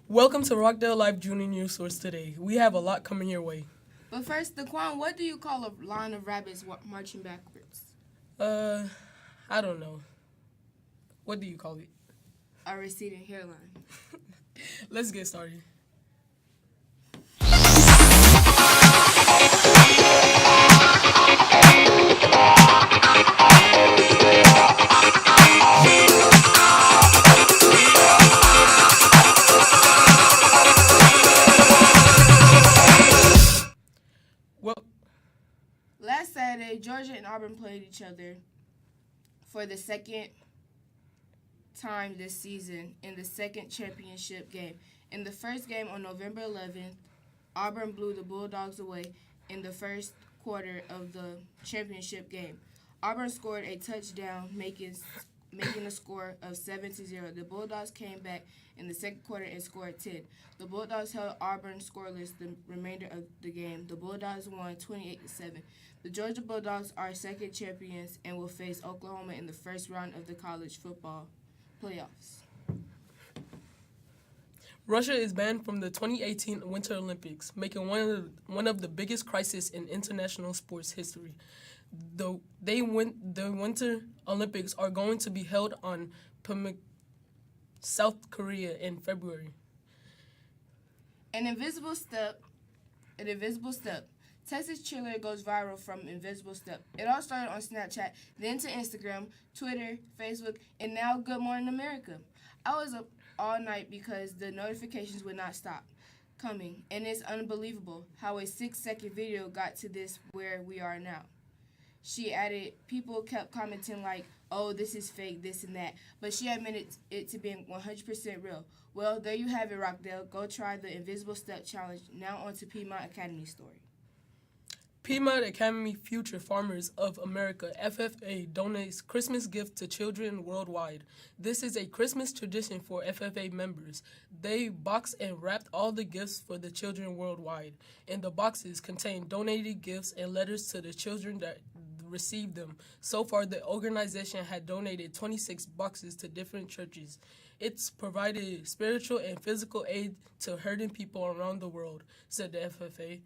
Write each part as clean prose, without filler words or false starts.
Welcome to Rockdale Live Junior News Source today. We have a lot coming your way. But first, Daquan, what do you call a line of rabbits marching backwards? Uh, I don't know. What do you call it? A receding hairline. Let's get started. Well, Last Saturday, Georgia and Auburn played each other for the second time this season in the second championship game. In the first game on November 11th, Auburn blew the Bulldogs away in the first quarter of the championship game. Auburn scored a touchdown, making a score of 7-0. The Bulldogs came back in the second quarter and scored 10. The Bulldogs held Auburn scoreless the remainder of the game. The Bulldogs won 28-7. The Georgia Bulldogs are second champions and will face Oklahoma in the first round of the college football playoffs. Russia is banned from the 2018 Winter Olympics, making one of the biggest crises in international sports history. The Winter Olympics are going to be held on Pyeongchang, South Korea in February. An invisible step. Texas cheerleader goes viral from invisible step. It all started on Snapchat, then to Instagram, Twitter, Facebook, and now Good Morning America. I was up all night because the notifications would not stop coming, and it's unbelievable how a 6-second video got to this where we are now. She added, people kept commenting like, oh, this is fake, this and that, but she admitted it to being 100% real. Well, there you have it, Rockdale. Go try the Invisible Step Challenge. Now on to Piedmont Academy story. Piedmont Academy Future Farmers of America (FFA) donates Christmas gifts to children worldwide. This is a Christmas tradition for FFA members. They boxed and wrapped all the gifts for the children worldwide, and the boxes contain donated gifts and letters to the children that received them. So far, the organization had donated 26 boxes to different churches. It's provided spiritual and physical aid to hurting people around the world, said the FFA.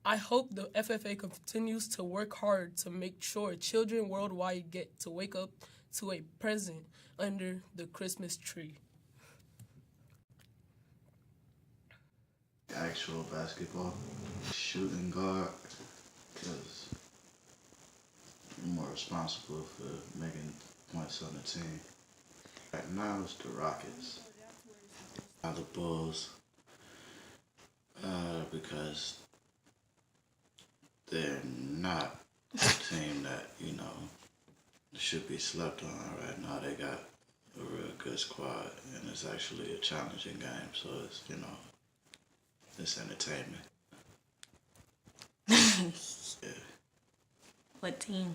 I hope the FFA continues to work hard to make sure children worldwide get to wake up to a present under the Christmas tree. Actual basketball, shooting guard, because I'm more responsible for making points on the team. Right now it's the Rockets, not the Bulls, because they're not a team that, should be slept on right now. They got a real good squad, and it's actually a challenging game, so it's entertainment. Yeah. What team?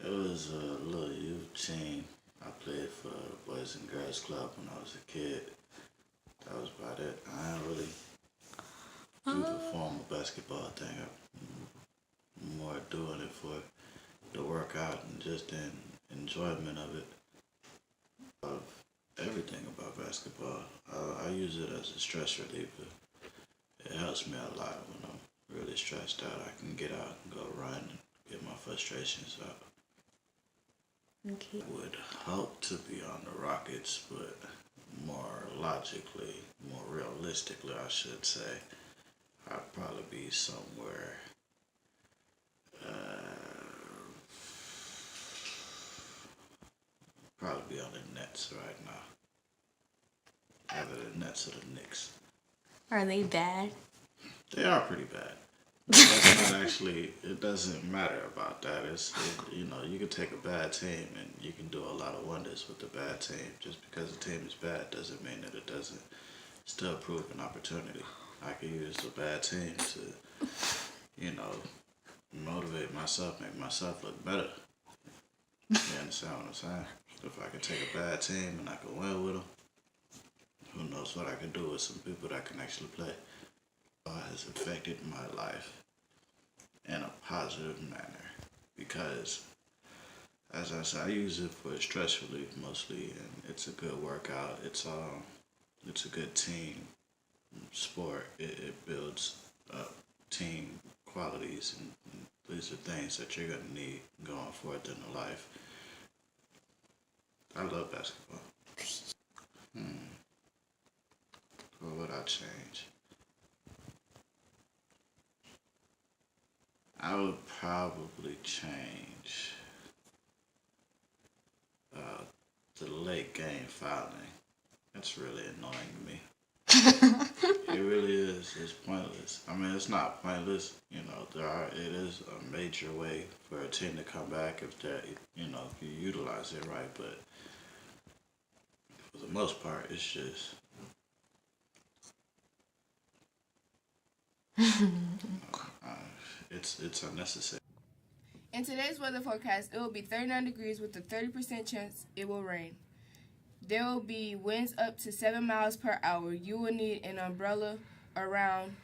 It was a little youth team. I played for the Boys and Girls Club when I was a kid. That was about it. I didn't really do the formal basketball thing. I'm more doing it for the workout and just the enjoyment of it, of everything about basketball. I use it as a stress reliever. It helps me a lot when I'm really stressed out. I can get out and go run and get my frustrations out. Okay. I would hope to be on the Rockets, but more logically, more realistically, I should say, I'd probably be somewhere. Probably be on the Nets right now. Either the Nets or the Knicks. Are they bad? They are pretty bad. That's not actually, it doesn't matter about that. You can take a bad team and you can do a lot of wonders with the bad team. Just because the team is bad doesn't mean that it doesn't still prove an opportunity. I can use a bad team to, motivate myself, make myself look better. You understand what I'm saying? If I can take a bad team and I can win with them, who knows what I can do with some people that can actually play. Has affected my life in a positive manner because, as I said, I use it for stress relief mostly, and it's a good workout. It's it's a good team sport. It builds up team qualities, and these are things that you're gonna need going forward in the life. I love basketball. What would I change? I would probably change uh, the late game fouling. That's really annoying to me. It really is. It's pointless. I mean, it's not pointless. You know, it is a major way for a team to come back if they, if you utilize it right. But for the most part, it's just it's unnecessary. In today's weather forecast, it will be 39 degrees with a 30% chance it will rain. There will be winds up to 7 miles per hour. You will need an umbrella around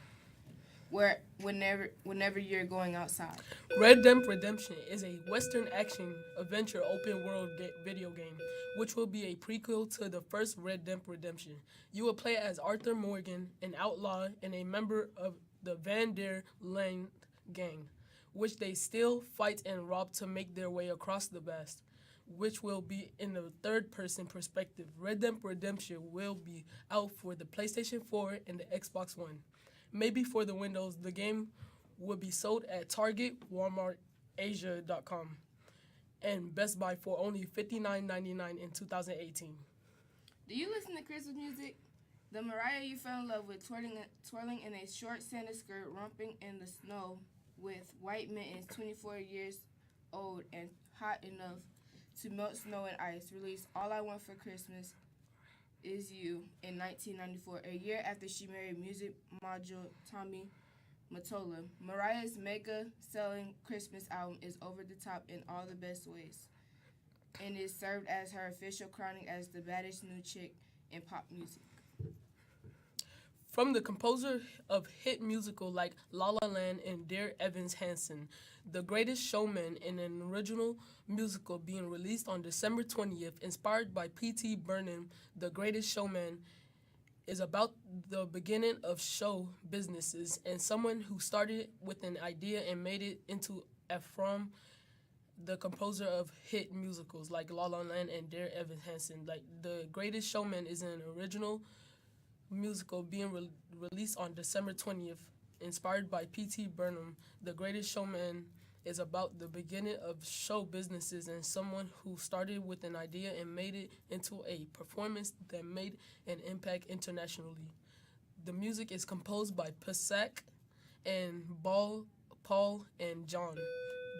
whenever you're going outside. Red Dead Redemption is a Western action adventure open world video game, which will be a prequel to the first Red Dead Redemption. You will play as Arthur Morgan, an outlaw and a member of the Van der Linde gang, which they steal, fight, and rob to make their way across the vast, which will be in the third-person perspective. Red Dead Redemption will be out for the PlayStation 4 and the Xbox One. Maybe for the Windows, the game will be sold at Target, Walmart, Asia.com, and Best Buy for only $59.99 in 2018. Do you listen to Christmas music? The Mariah you fell in love with, twirling in a short Santa skirt, romping in the snow with white mittens, 24 years old and hot enough to melt snow and ice, released All I Want for Christmas Is You in 1994, a year after she married music mogul Tommy Mottola. Mariah's mega-selling Christmas album is over the top in all the best ways, and is served as her official crowning as the baddest new chick in pop music. From the composer of hit musical like La La Land and Dear Evans Hansen, The Greatest Showman, in an original musical being released on December 20th, inspired by P.T. Burnham. The Greatest Showman is about the beginning of show businesses and someone who started with an idea and made it into a from the composer of hit musicals like La La Land and Dear Evan Hansen. Like The Greatest Showman is an original musical being released on December 20th, inspired by P.T. Burnham. The Greatest Showman is about the beginning of show businesses and someone who started with an idea and made it into a performance that made an impact internationally. The music is composed by Pasek and Paul and John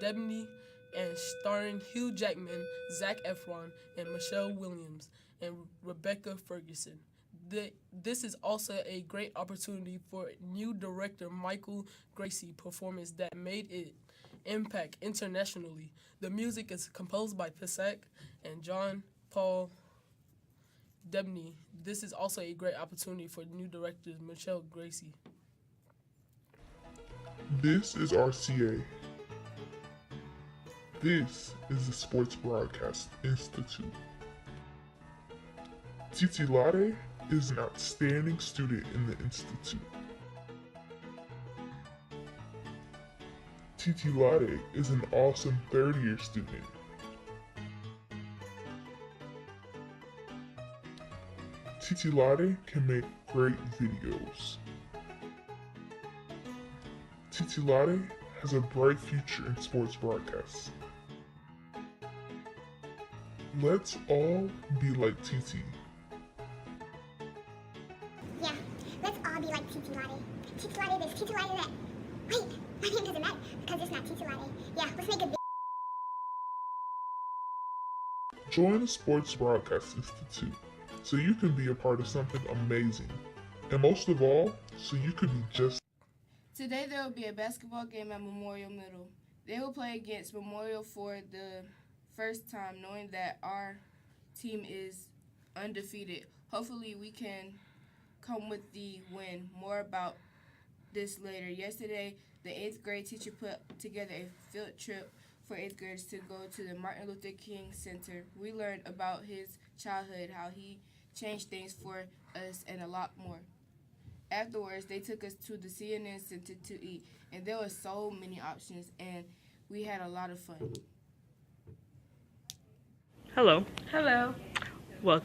Debney, and starring Hugh Jackman, Zac Efron, and Michelle Williams, and Rebecca Ferguson. This is also a great opportunity for new director Michael Gracie performance that made it impact internationally. The music is composed by Pasek and John Paul Debney. This is also a great opportunity for new director Michelle Gracie. This is RCA. This is the Sports Broadcast Institute. Titi Latte is an outstanding student in the Institute. Titi Latte is an awesome third-year student. Titi Latte can make great videos. Titi Latte has a bright future in sports broadcasts. Let's all be like Titi. Yeah, let's all be like Titi Latte. Titi Latte this, Titi Latte that. Wait, my name doesn't matter because it's not Titi Latte. Yeah, let's make a Join the Sports Broadcast Institute so you can be a part of something amazing. And most of all, so you could be just. Today there will be a basketball game at Memorial Middle. They will play against Memorial for the first time, knowing that our team is undefeated. Hopefully we can come with the win. More about this later. Yesterday, the 8th grade teacher put together a field trip for 8th graders to go to the Martin Luther King Center. We learned about his childhood, how he changed things for us, and a lot more. Afterwards, they took us to the CNN Center to eat, and there were so many options, and we had a lot of fun. Hello. Hello. Welcome.